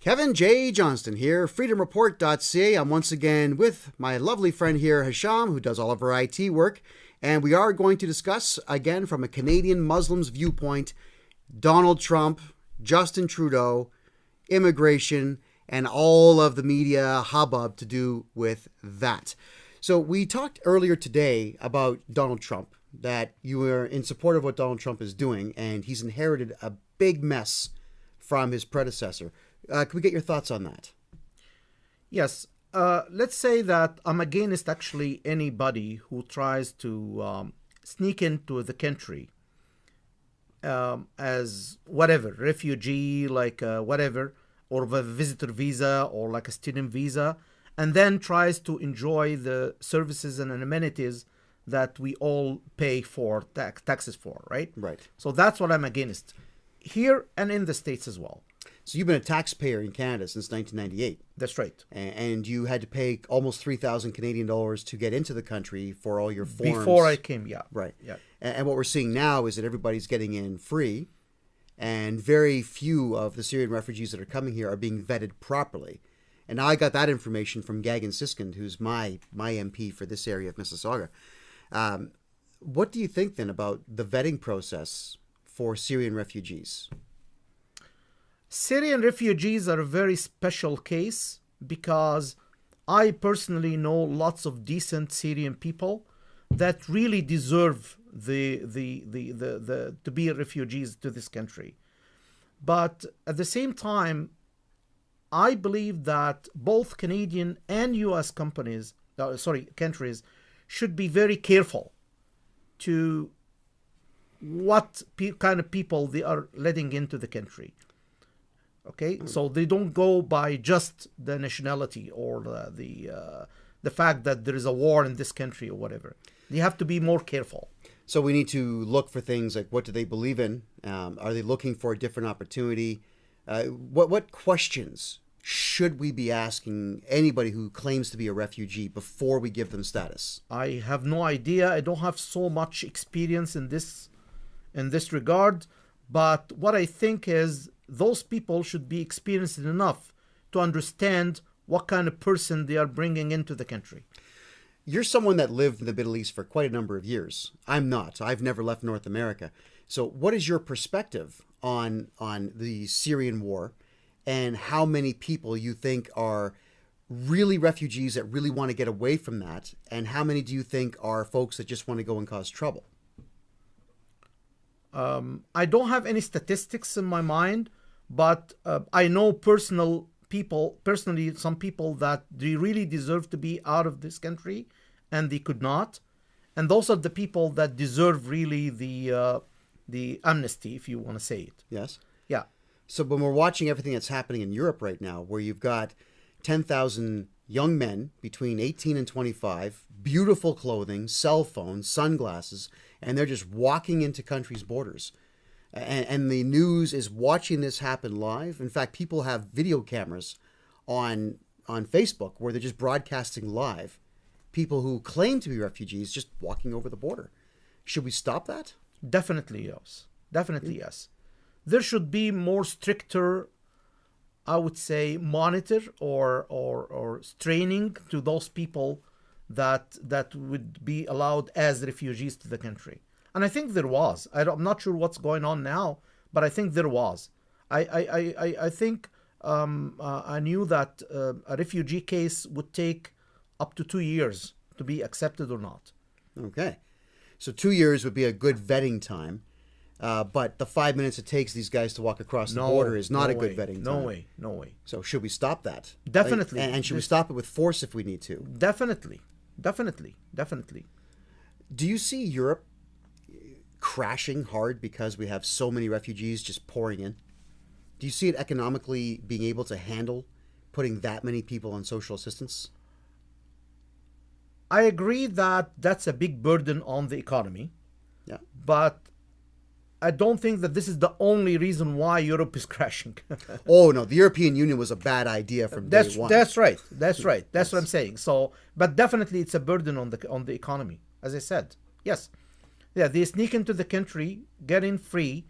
Kevin J. Johnston here, freedomreport.ca. I'm once again with my lovely friend here, Hisham, who does all of our IT work. And we are going to discuss, again, from a Canadian Muslim's viewpoint, Donald Trump, Justin Trudeau, immigration, and all of the media hubbub to do with that. So we talked earlier today about Donald Trump, that you were in support of what Donald Trump is doing, and he's inherited a big mess from his predecessor. Can we get your thoughts on that? Yes. Let's say that I'm against actually anybody who tries to sneak into the country as whatever, refugee, like whatever, or a visitor visa or like a student visa, and then tries to enjoy the services and amenities that we all pay for, taxes for, right? Right. So that's what I'm against, here and in the States as well. So you've been a taxpayer in Canada since 1998. That's right. And you had to pay almost 3,000 Canadian dollars to get into the country for all your forms. Before I came, yeah. Right. Yeah. And what we're seeing now is that everybody's getting in free, and very few of the Syrian refugees that are coming here are being vetted properly. And I got that information from Gagan Siskind, who's my MP for this area of Mississauga. What do you think then about the vetting process for Syrian refugees? Syrian refugees are a very special case because I personally know lots of decent Syrian people that really deserve to be refugees to this country. But at the same time, I believe that both Canadian and U.S. countries should be very careful to what kind of people they are letting into the country. Okay, so they don't go by just the nationality or the fact that there is a war in this country or whatever. They have to be more careful. So we need to look for things like, what do they believe in? Are they looking for a different opportunity? What questions should we be asking anybody who claims to be a refugee before we give them status? I have no idea. I don't have so much experience in this regard. But what I think is those people should be experienced enough to understand what kind of person they are bringing into the country. You're someone that lived in the Middle East for quite a number of years. I'm not. I've never left North America. So what is your perspective on the Syrian war, and how many people you think are really refugees that really want to get away from that, and how many do you think are folks that just want to go and cause trouble? I don't have any statistics in my mind, but I know personally some people that they really deserve to be out of this country and they could not. And those are the people that deserve really the amnesty, if you want to say it. Yes. Yeah. So when we're watching everything that's happening in Europe right now, where you've got 10,000 young men between 18 and 25, beautiful clothing, cell phones, sunglasses, and they're just walking into countries' borders. And the news is watching this happen live. In fact, people have video cameras on Facebook where they're just broadcasting live people who claim to be refugees just walking over the border. Should we stop that? Definitely, yes. Definitely, yes. There should be more stricter, I would say, monitor or training to those people that would be allowed as refugees to the country. And I think there was. I'm not sure what's going on now, but I think there was. I think I knew that a refugee case would take up to 2 years to be accepted or not. Okay. So 2 years would be a good vetting time. But the 5 minutes it takes these guys to walk across the border is not a good vetting time. No way. So should we stop that? Definitely. And should we stop it with force if we need to? Definitely. Do you see Europe crashing hard because we have so many refugees just pouring in? Do you see it economically being able to handle putting that many people on social assistance? I agree that that's a big burden on the economy. Yeah. But I don't think that this is the only reason why Europe is crashing. Oh, no. The European Union was a bad idea from day one. That's right. That's what I'm saying. So, but definitely it's a burden on the economy, as I said. Yes. Yeah, they sneak into the country, get in free,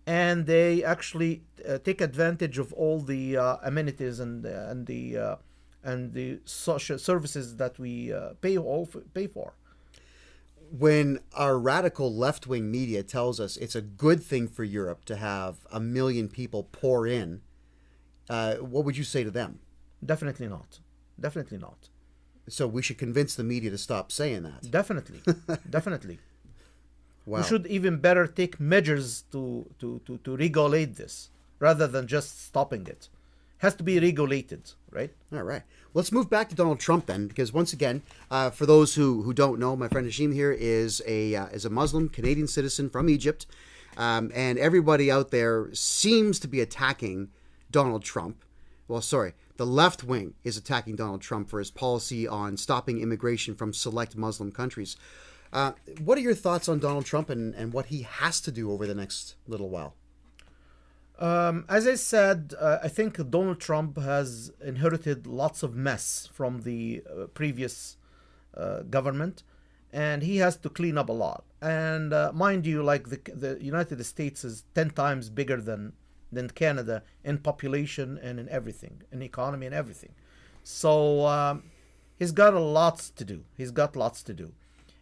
and they actually take advantage of all the amenities and the social services that we pay for. When our radical left-wing media tells us it's a good thing for Europe to have 1 million people pour in, what would you say to them? Definitely not. Definitely not. So we should convince the media to stop saying that. Definitely. Definitely. Wow. We should even better take measures to regulate this rather than just stopping it. Has to be regulated, right? All right. Let's move back to Donald Trump then, because once again, for those who don't know, my friend Hashim here is a Muslim Canadian citizen from Egypt, and everybody out there seems to be attacking Donald Trump. Well, sorry, the left wing is attacking Donald Trump for his policy on stopping immigration from select Muslim countries. What are your thoughts on Donald Trump and what he has to do over the next little while? As I said, I think Donald Trump has inherited lots of mess from the previous government, and he has to clean up a lot. And mind you, like the United States is 10 times bigger than Canada in population and in everything, in economy and everything. So he's got lots to do. He's got lots to do.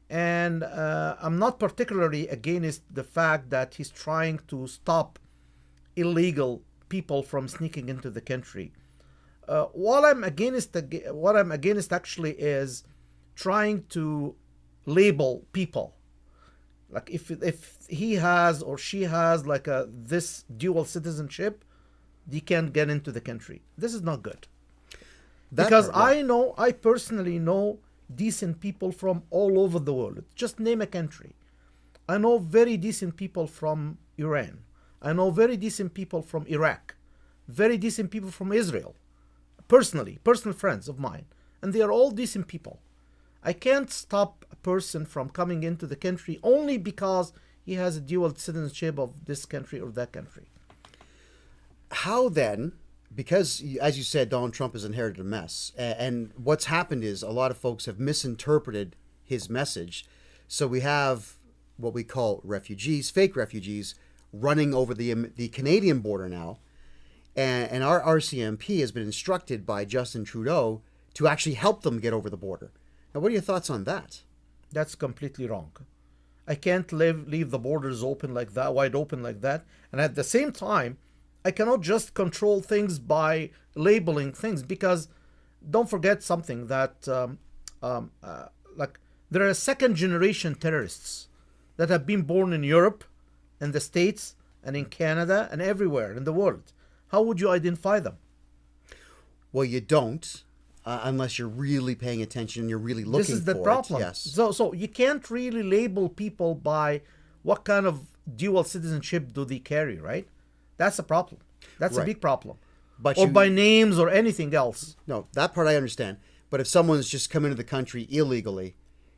And I'm not particularly against the fact that he's trying to stop illegal people from sneaking into the country. What I'm against actually is trying to label people. Like if he has or she has like this dual citizenship, they can't get into the country. This is not good. Because I personally know decent people from all over the world. Just name a country. I know very decent people from Iran. I know very decent people from Iraq, very decent people from Israel, personal friends of mine, and they are all decent people. I can't stop a person from coming into the country only because he has a dual citizenship of this country or that country. How then, because as you said, Donald Trump has inherited a mess, and what's happened is a lot of folks have misinterpreted his message. So we have what we call refugees, fake refugees, running over the Canadian border now, and our RCMP has been instructed by Justin Trudeau to actually help them get over the border. Now, what are your thoughts on that? That's completely wrong. I can't leave the borders open like that, wide open like that, and at the same time, I cannot just control things by labeling things, because don't forget something that like there are second generation terrorists that have been born in Europe, in the States, and in Canada, and everywhere in the world. How would you identify them? Well, you don't, unless you're really paying attention and you're really looking for it. This is the problem. Yes. So you can't really label people by what kind of dual citizenship do they carry, right? That's a problem. That's a big problem. Or by names or anything else. No, that part I understand. But if someone's just come into the country illegally,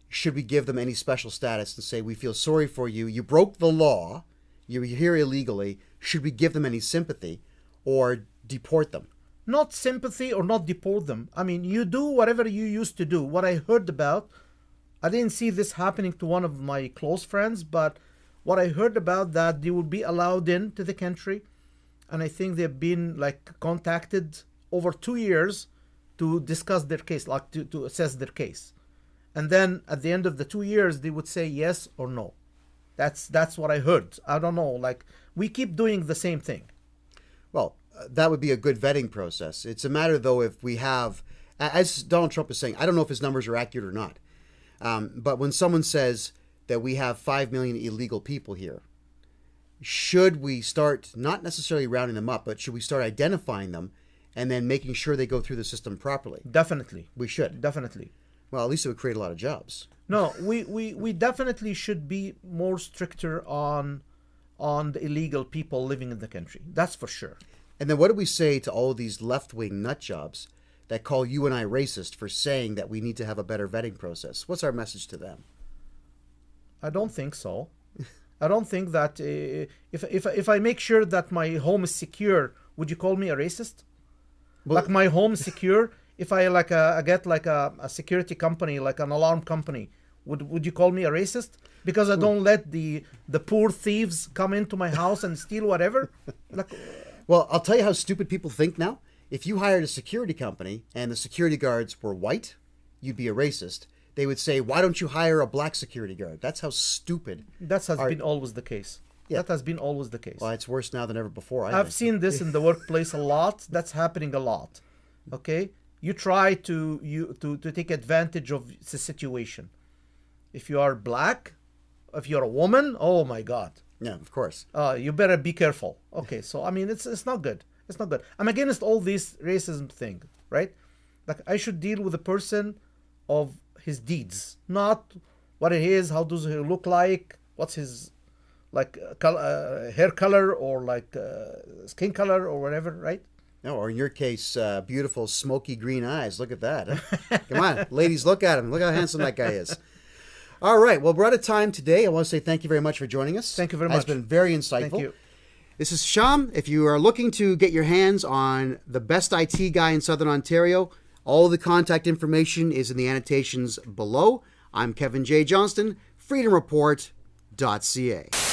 should we give them any special status and say, we feel sorry for you, you broke the law, you're here illegally, should we give them any sympathy or deport them? Not sympathy or not deport them. I mean, you do whatever you used to do. What I heard about, I didn't see this happening to one of my close friends, but what I heard about that they would be allowed into the country, and I think they've been like contacted over 2 years to discuss their case, like to assess their case. And then at the end of the 2 years, they would say yes or no. That's what I heard. I don't know. Like, we keep doing the same thing. Well, that would be a good vetting process. It's a matter, though, if we have, as Donald Trump is saying, I don't know if his numbers are accurate or not. But when someone says that we have 5 million illegal people here, should we start not necessarily rounding them up, but should we start identifying them and then making sure they go through the system properly? Definitely. We should. Definitely. Well, at least it would create a lot of jobs. No, we definitely should be more stricter on the illegal people living in the country. That's for sure. And then what do we say to all these left-wing nut jobs that call you and I racist for saying that we need to have a better vetting process? What's our message to them? I don't think so. I don't think that if I make sure that my home is secure, would you call me a racist? Well, like my home is secure. If I I get like a security company, like an alarm company, Would you call me a racist because I don't let the poor thieves come into my house and steal whatever? Like, well, I'll tell you how stupid people think now. If you hired a security company and the security guards were white, you'd be a racist. They would say, why don't you hire a black security guard? That's how stupid. That has been always the case. Yeah. That has been always the case. Well, it's worse now than ever before. I've seen this in the workplace a lot. That's happening a lot. Okay? You try to take advantage of the situation. If you are black, if you're a woman, oh my God. Yeah, of course. You better be careful. Okay, so I mean, it's not good. It's not good. I'm against all this racism thing, right? Like, I should deal with a person of his deeds, not what it is, how does he look like, what's his hair color or skin color or whatever, right? No, or in your case, beautiful smoky green eyes. Look at that. Huh? Come on, ladies, look at him. Look how handsome that guy is. All right, well, we're out of time today. I want to say thank you very much for joining us. Thank you very much. It's been very insightful. Thank you. This is Sham. If you are looking to get your hands on the best IT guy in Southern Ontario, all the contact information is in the annotations below. I'm Kevin J. Johnston, freedomreport.ca.